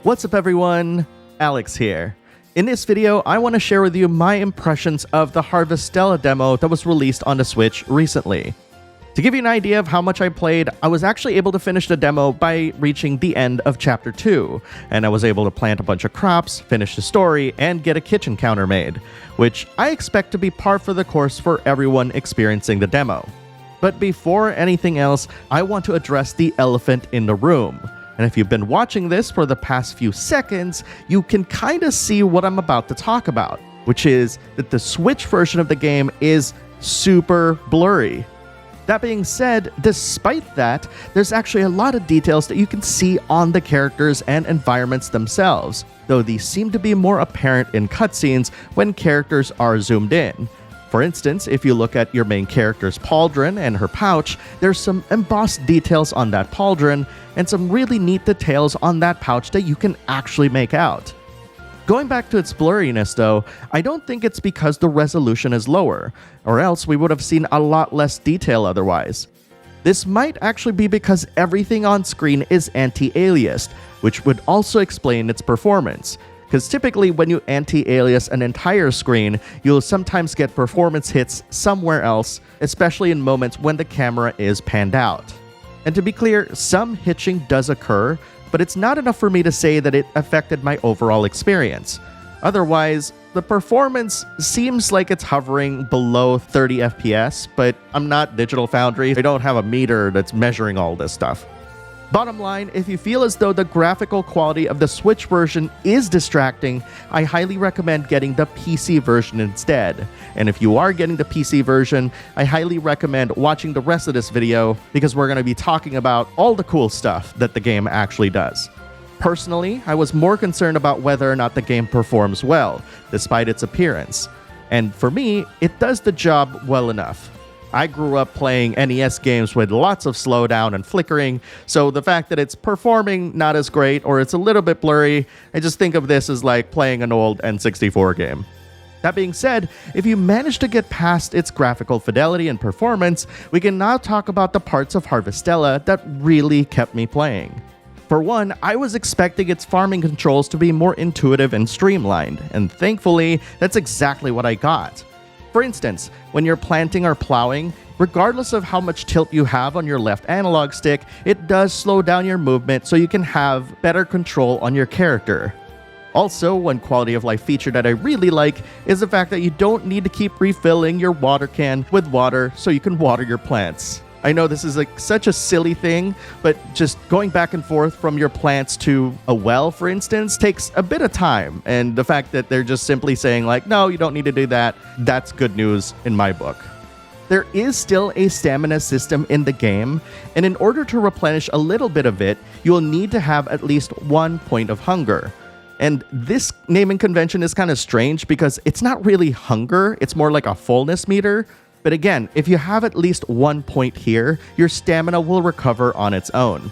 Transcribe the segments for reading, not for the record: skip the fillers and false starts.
What's up everyone, Alex here. In this video, I want to share with you my impressions of the Harvestella demo that was released on the Switch recently. To give you an idea of how much I played, I was actually able to finish the demo by reaching the end of Chapter 2, and I was able to plant a bunch of crops, finish the story, and get a kitchen counter made, which I expect to be par for the course for everyone experiencing the demo. But before anything else, I want to address the elephant in the room. And if you've been watching this for the past few seconds, you can kind of see what I'm about to talk about, which is that the Switch version of the game is super blurry. That being said, despite that, there's actually a lot of details that you can see on the characters and environments themselves, though these seem to be more apparent in cutscenes when characters are zoomed in. For instance, if you look at your main character's pauldron and her pouch, there's some embossed details on that pauldron and some really neat details on that pouch that you can actually make out. Going back to its blurriness though, I don't think it's because the resolution is lower, or else we would have seen a lot less detail otherwise. This might actually be because everything on screen is anti-aliased, which would also explain its performance. Because typically when you anti-alias an entire screen, you'll sometimes get performance hits somewhere else, especially in moments when the camera is panned out. And to be clear, some hitching does occur, but it's not enough for me to say that it affected my overall experience. Otherwise, the performance seems like it's hovering below 30 FPS, but I'm not Digital Foundry. I don't have a meter that's measuring all this stuff. Bottom line, if you feel as though the graphical quality of the Switch version is distracting, I highly recommend getting the PC version instead. And if you are getting the PC version, I highly recommend watching the rest of this video because we're going to be talking about all the cool stuff that the game actually does. Personally, I was more concerned about whether or not the game performs well, despite its appearance. And for me, it does the job well enough. I grew up playing NES games with lots of slowdown and flickering, so the fact that it's performing not as great or it's a little bit blurry, I just think of this as like playing an old N64 game. That being said, if you manage to get past its graphical fidelity and performance, we can now talk about the parts of Harvestella that really kept me playing. For one, I was expecting its farming controls to be more intuitive and streamlined, and thankfully, that's exactly what I got. For instance, when you're planting or plowing, regardless of how much tilt you have on your left analog stick, it does slow down your movement so you can have better control on your character. Also, one quality of life feature that I really like is the fact that you don't need to keep refilling your water can with water so you can water your plants. I know this is such a silly thing, but just going back and forth from your plants to a well, for instance, takes a bit of time. And the fact that they're just simply saying like, no, you don't need to do that, that's good news in my book. There is still a stamina system in the game, and in order to replenish a little bit of it, you'll need to have at least 1 point of hunger. And this naming convention is kind of strange because it's not really hunger, it's more like a fullness meter. But again, if you have at least 1 point here, your stamina will recover on its own.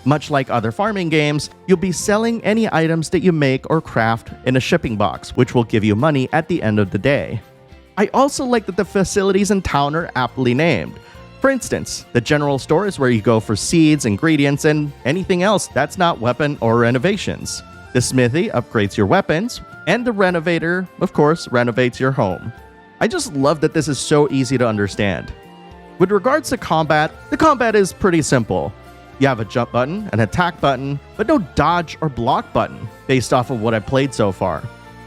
Much like other farming games, you'll be selling any items that you make or craft in a shipping box, which will give you money at the end of the day. I also like that the facilities in town are aptly named. For instance, the general store is where you go for seeds, ingredients, and anything else that's not weapon or renovations. The smithy upgrades your weapons, and the renovator, of course, renovates your home. I just love that this is so easy to understand. With regards to combat, the combat is pretty simple. You have a jump button, an attack button, but no dodge or block button, based off of what I've played so far.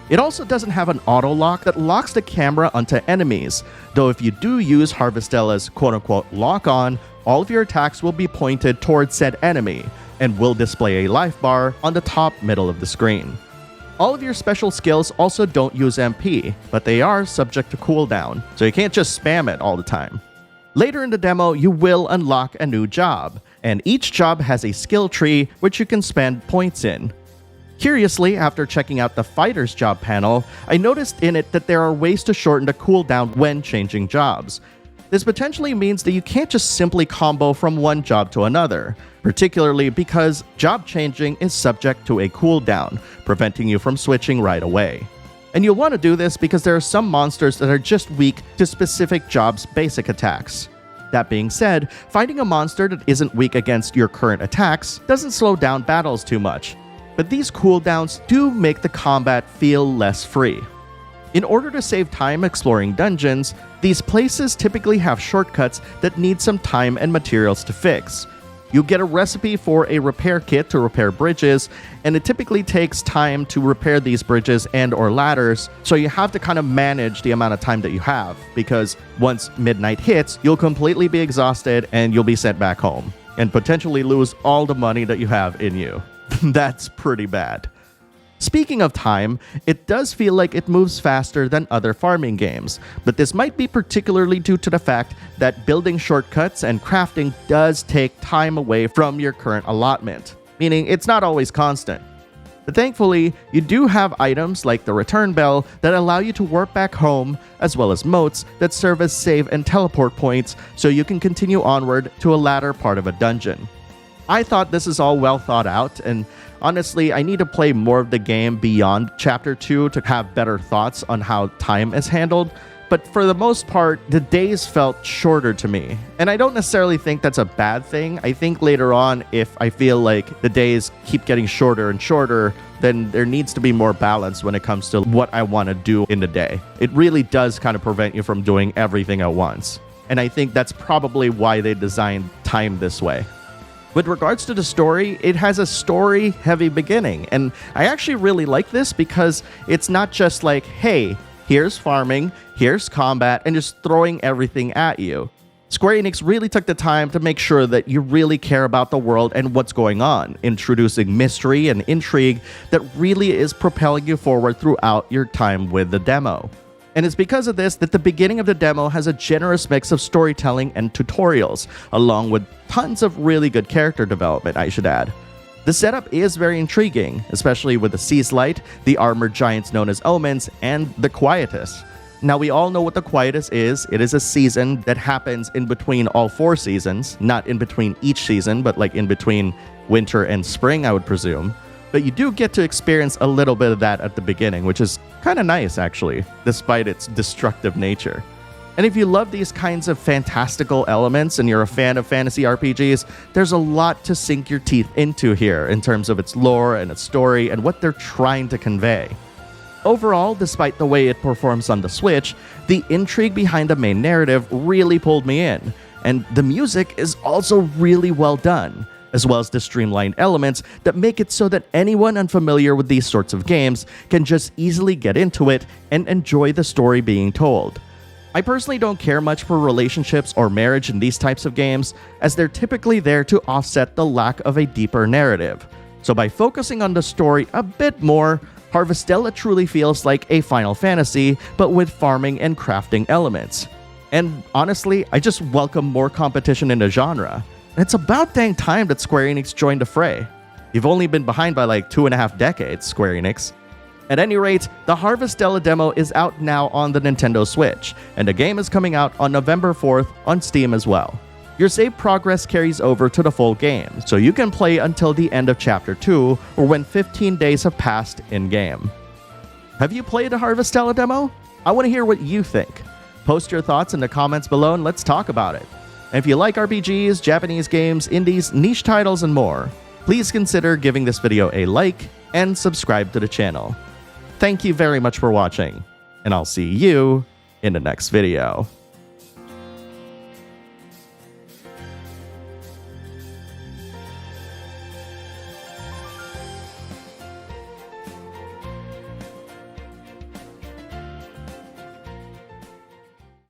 It also doesn't have an auto lock that locks the camera onto enemies, though if you do use Harvestella's quote-unquote lock-on, all of your attacks will be pointed towards said enemy, and will display a life bar on the top middle of the screen. All of your special skills also don't use MP, but they are subject to cooldown, so you can't just spam it all the time. Later in the demo, you will unlock a new job, and each job has a skill tree which you can spend points in. Curiously, after checking out the fighter's job panel, I noticed in it that there are ways to shorten the cooldown when changing jobs. This potentially means that you can't just simply combo from one job to another, particularly because job changing is subject to a cooldown, preventing you from switching right away. And you'll want to do this because there are some monsters that are just weak to specific jobs' basic attacks. That being said, finding a monster that isn't weak against your current attacks doesn't slow down battles too much. but these cooldowns do make the combat feel less free. In order to save time exploring dungeons, these places typically have shortcuts that need some time and materials to fix. You get a recipe for a repair kit to repair bridges, and it typically takes time to repair these bridges and or ladders, so you have to kind of manage the amount of time that you have, because once midnight hits, you'll completely be exhausted and you'll be sent back home, and potentially lose all the money that you have in you. That's pretty bad. Speaking of time, it does feel like it moves faster than other farming games, but this might be particularly due to the fact that building shortcuts and crafting does take time away from your current allotment, meaning it's not always constant. But thankfully, you do have items like the return bell that allow you to warp back home, as well as motes that serve as save and teleport points so you can continue onward to a latter part of a dungeon. I thought this is all well thought out, and honestly, I need to play more of the game beyond Chapter 2 to have better thoughts on how time is handled, but for the most part, the days felt shorter to me. And I don't necessarily think that's a bad thing. I think later on, if I feel like the days keep getting shorter and shorter, then there needs to be more balance when it comes to what I want to do in the day. It really does kind of prevent you from doing everything at once. And I think that's probably why they designed time this way. With regards to the story, it has a story-heavy beginning, and I actually really like this because it's not just like, hey, here's farming, here's combat, and just throwing everything at you. Square Enix really took the time to make sure that you really care about the world and what's going on, introducing mystery and intrigue that really is propelling you forward throughout your time with the demo. And it's because of this that the beginning of the demo has a generous mix of storytelling and tutorials, along with tons of really good character development, I should add. The setup is very intriguing, especially with the Seas Light, the armored giants known as Omens, and the Quietus. Now, we all know what the Quietus is. It is a season that happens in between all 4 seasons, not in between each season, but like in between winter and spring, I would presume. But you do get to experience a little bit of that at the beginning, which is kind of nice, actually, despite its destructive nature. And if you love these kinds of fantastical elements and you're a fan of fantasy RPGs, there's a lot to sink your teeth into here in terms of its lore and its story and what they're trying to convey. Overall, despite the way it performs on the Switch, the intrigue behind the main narrative really pulled me in, and the music is also really well done, as well as the streamlined elements that make it so that anyone unfamiliar with these sorts of games can just easily get into it and enjoy the story being told. I personally don't care much for relationships or marriage in these types of games, as they're typically there to offset the lack of a deeper narrative. So by focusing on the story a bit more, Harvestella truly feels like a Final Fantasy, but with farming and crafting elements. And honestly, I just welcome more competition in the genre. It's about dang time that Square Enix joined the fray. You've only been behind by like 2.5 decades, Square Enix. At any rate, the Harvestella demo is out now on the Nintendo Switch, and the game is coming out on November 4th on Steam as well. Your save progress carries over to the full game, so you can play until the end of Chapter 2, or when 15 days have passed in-game. Have you played the Harvestella demo? I want to hear what you think. Post your thoughts in the comments below and let's talk about it. And if you like RPGs, Japanese games, indies, niche titles, and more, please consider giving this video a like and subscribe to the channel. Thank you very much for watching, and I'll see you in the next video.